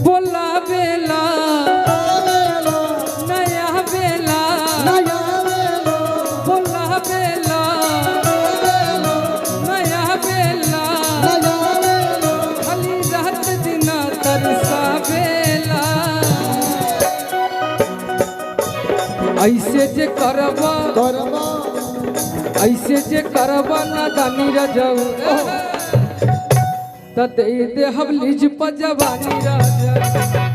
बोला बेला नया बेला बोला बेला नया बेला खाली रात दिन तरसा बेला ऐसे जे करबा ऐसे जे करबा ना दानी रजऊ तते दे हम लीज पर जवानी राजा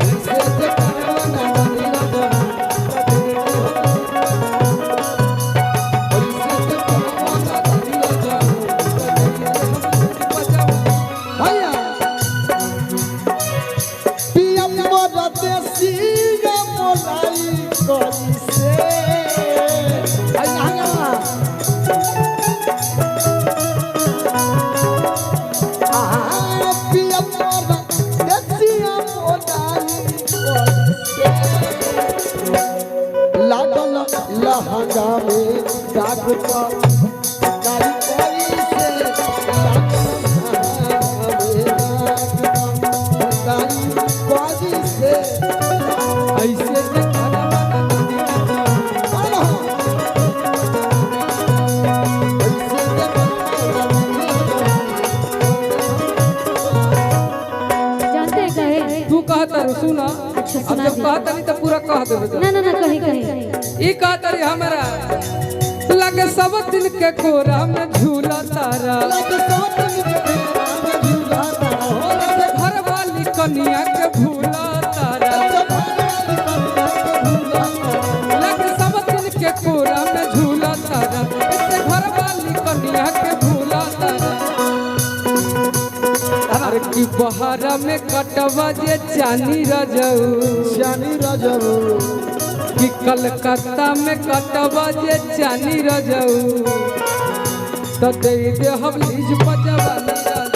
ऐसे जे करबा ना दानी रजऊ ऐसे जे करबा ना दानी रजऊ भैया पिया मोर देसी गा मोलाई कोई से लहंगा में दाग पा कारी कोई से कारी कोई से ऐसे जे करबा ना दानी जानते हैं कहे तू कहता रू सुना अच्छा अब सुना जब कहता नहीं तो पूरा कह दे ना ना ना कहे कहे ई कहता रे हमरा लगे सब दिन के कोरा में झूला तारा घर वाली कन्या के भूला तारा लगे सब दिन के कोरा में झूला तारा इससे घर वाली कन्या के भूला तारा अरे की बहारा में कटवा जे चानी रजऊ कि कलकत्ता में कटवा जे चानी रजऊ तो दे दे हम लीज पर जवानी राजा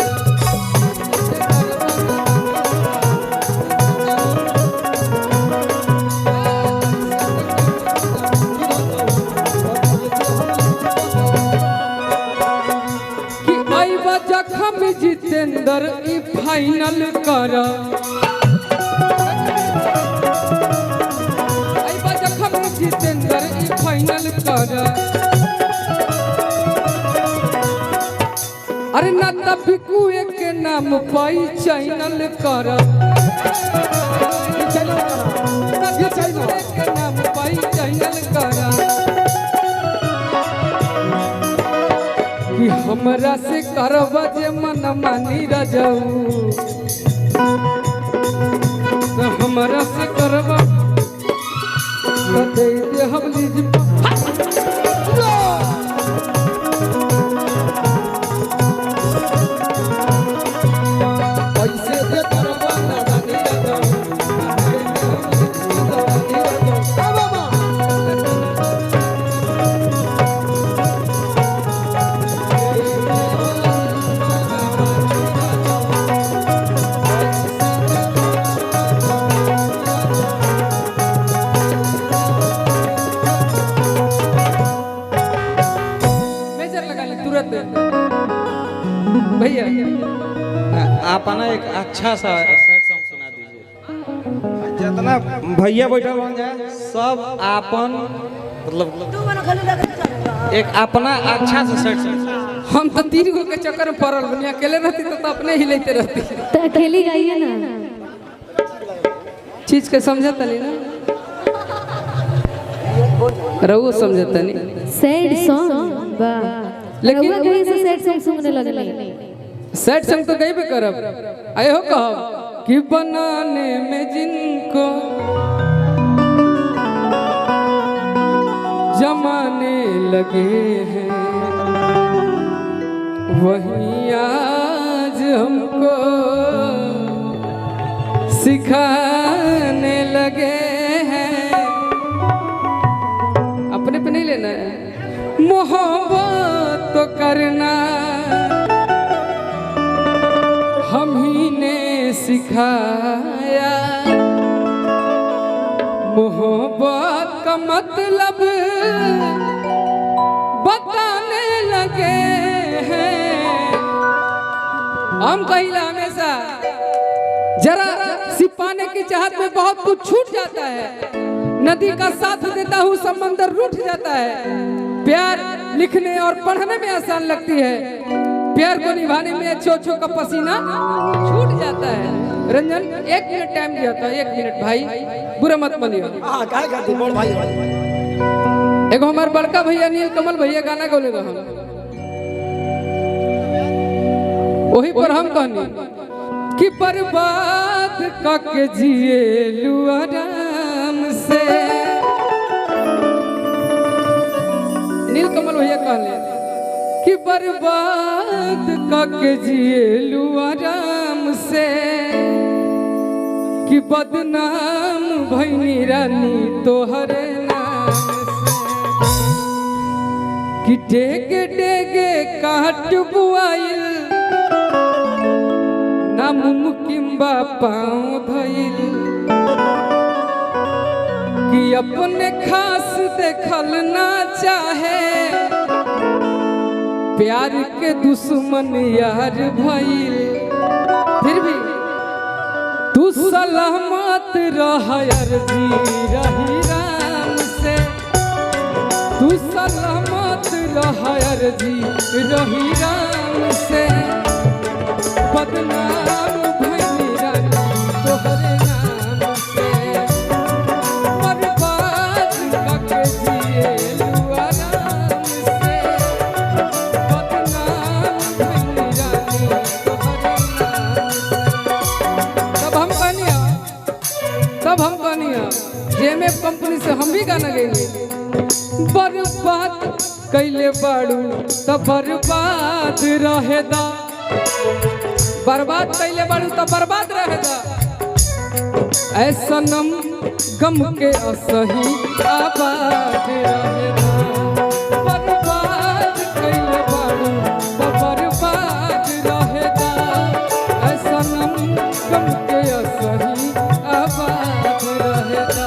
कि आइबा जखम जितेंद्र ई फाइनल कर जितेंद्र ई फाइनल कर अरे ना तब बिकुए के नाम पाई चैनल कर के नाम पाई चैनल कर कि हमरा से करबा जे मन मानी रजऊ तो हमरा से करबा दे दे हम लीज ऐसे जे करबा ना दानी रजऊ भैया आप ना एक अच्छा सा सैड सॉन्ग सुना दीजिए। जितना भैया बैठल बन जाए सब आपन मतलब एक अपना अच्छा सा सैड सॉन्ग। हम तो 3 गो के चक्कर में पड़ल बनी अकेले रहती तो अपने ही लेते रहती तो अकेली गाइए ना चीज के समझता नहीं ना रहुओ समझता नहीं सैड सॉन्ग वाह लेकिन रउआ कहीं से सैड सॉन्ग सुनने लगले सैड सॉन्ग तो गई भी करब आए हो कहब कि बनाने में जिनको जमाने लगे हैं वही आज हमको सिखाने लगे हैं अपने पे नहीं लेना है मोहब्बत तो करना हम ही ने सिखाया मोहब्बत का मतलब बताने लगे हैं हम कहिला हमेशा जरा सिपाने की चाहत में बहुत कुछ छूट जाता है। नदी का साथ देता हूँ समंदर रूठ जाता है। प्यार लिखने और पढ़ने में आसान लगती है, प्यार को निभाने में छो का पसीना छूट जाता है। रंजन 1 मिनट टाइम दिया था, 1 मिनट भाई, बुरा मत मानियो। हां काय करती बोल भाई। एगो हमार बड़का भैया नील कमल भैया गाना गौले रहा, वही पर हम कहनी कि बर्बाद काके जिए लू आराम से। नील कमल भैया कहले कि बर्बाद काके जिए लू आराम से, कि बदनाम भैनी रानी तोहरे नाम से, कि डेगे डेगे काट बुआइल नामुमकिन बा पाँव धइल, कि अपने खास देखल ना चाहे, प्यार के दुश्मन यार भइल। फिर भी तू सलामत रह अर्जी रही राम से, तू सलामत रह अर्जी रही राम से, बदनाम भइली रानी तोहरे नाम से, बर्बाद काके जिए लू आराम से, बदनाम भइली रानी तोहरे नाम से। तब हम कहनिया जेमे कंपनी से हम भी गाना गएंगे। बर्बाद कैले बाड़ू तो बर्बाद रहेदा, बर्बाद कैले बाड़ू तो बर्बाद रहेदा, ऐसा नम गम के असही आबाद रहेदा। बर्बाद कैले बाड़ू तो बर्बाद रहेदा, ऐसा नम गम के असही आबाद रहेदा।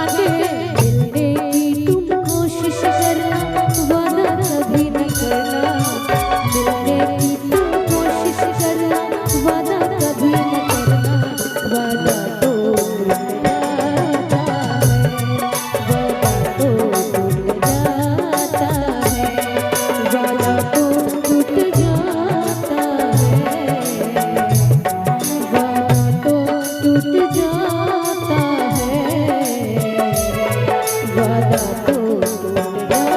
मिलने की तुम कोशिश करना, वादा कभी नहीं करना, मिलने की तुम कोशिश करना, वादा कभी न करना, वादा तो टूट जाता है, वादा तो टूट जाता है, वादा तो टूट जाता है, वादा तो टूट जाता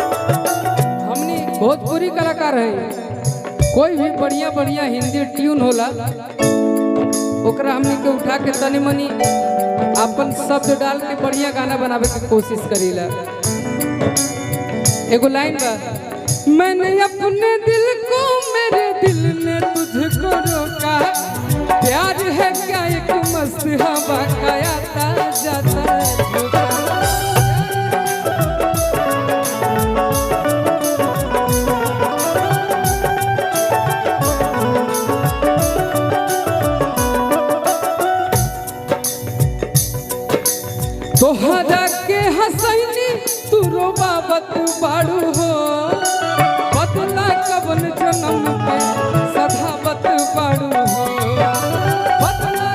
हमनी भोजपुरी कलाकार है, कोई भी बढ़िया बढ़िया हिंदी ट्यून होला ओकरा हमनी के उठा के तनी मनी अपन शब्द डाल के बढ़िया गाना बनावे की कोशिश करीला। एगो लाइन बा, मैंने अपने दिल को मेरे दिल ने तुझको रोका, प्यार है क्या एक मस्त हवा का आता जाता झोंका। तोहरा के हसैनी तू रोबावत बाड़ू हो, बदला कवन जन्म के सधावत बाड़ू हो, बदला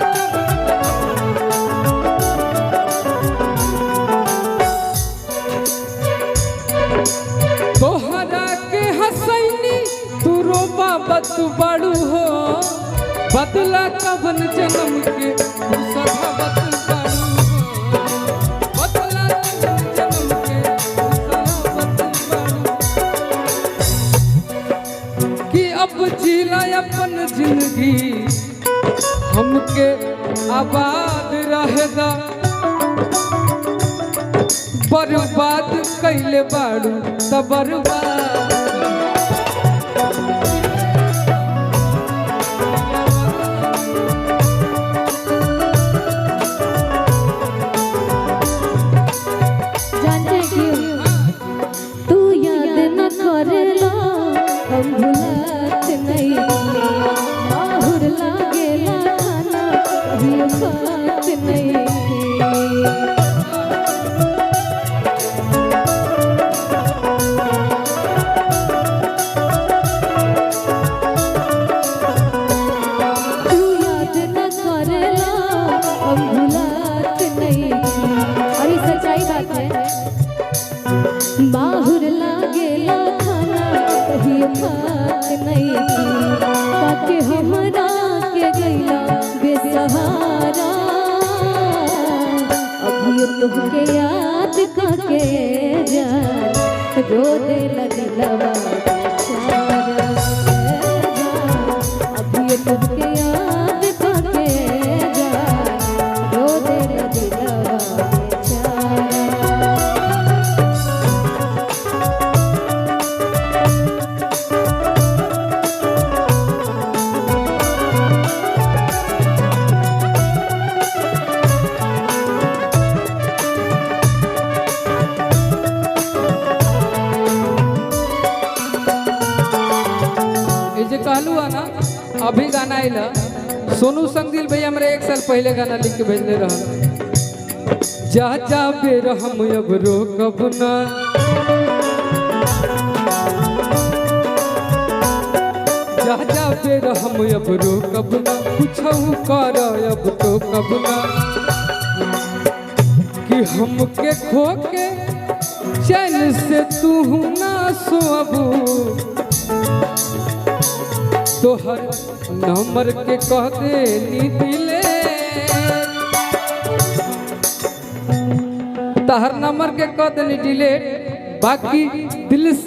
तोहरा के हसैनी तू रोबावत बाड़ू हो, बदला कवन जन्म के तू सधावत बाड़ू हो, अब जीला अपन जिंदगी हमके आबाद रहेदा। बर्बाद कैले बाड़ू त बर्बाद जानते क्यों? करेला हम भुलात नहीं माहुर लागेला खाना कभी खात नहीं तू याद न करेला हम भुलात नहीं और ये सच्चाई बात है बाहुर लागेला खाना कभी खात नहीं ताके हमरा के गैला बेसहारा अभी तुमके याद करके जान रो देला दिलवा बेचारा अभी तुमके याद करके जान रो देला दिलवा बेचारा ये जे कहलू है ना अभी गाना आइला सोनू संगदिल भैया हमरे 1 साल पहले गाना लिख के भेजले रहन जा जा बेर हम अब रोकब ना जा जा बेर हम अब रोकब ना कुछहु कर अब तो कब ना कि हमके खो के चैन से तू ना सोबू तोहर नंबर के कह दे नी दिले तहर नंबर के कह दे नी डिलीट बाकी दिल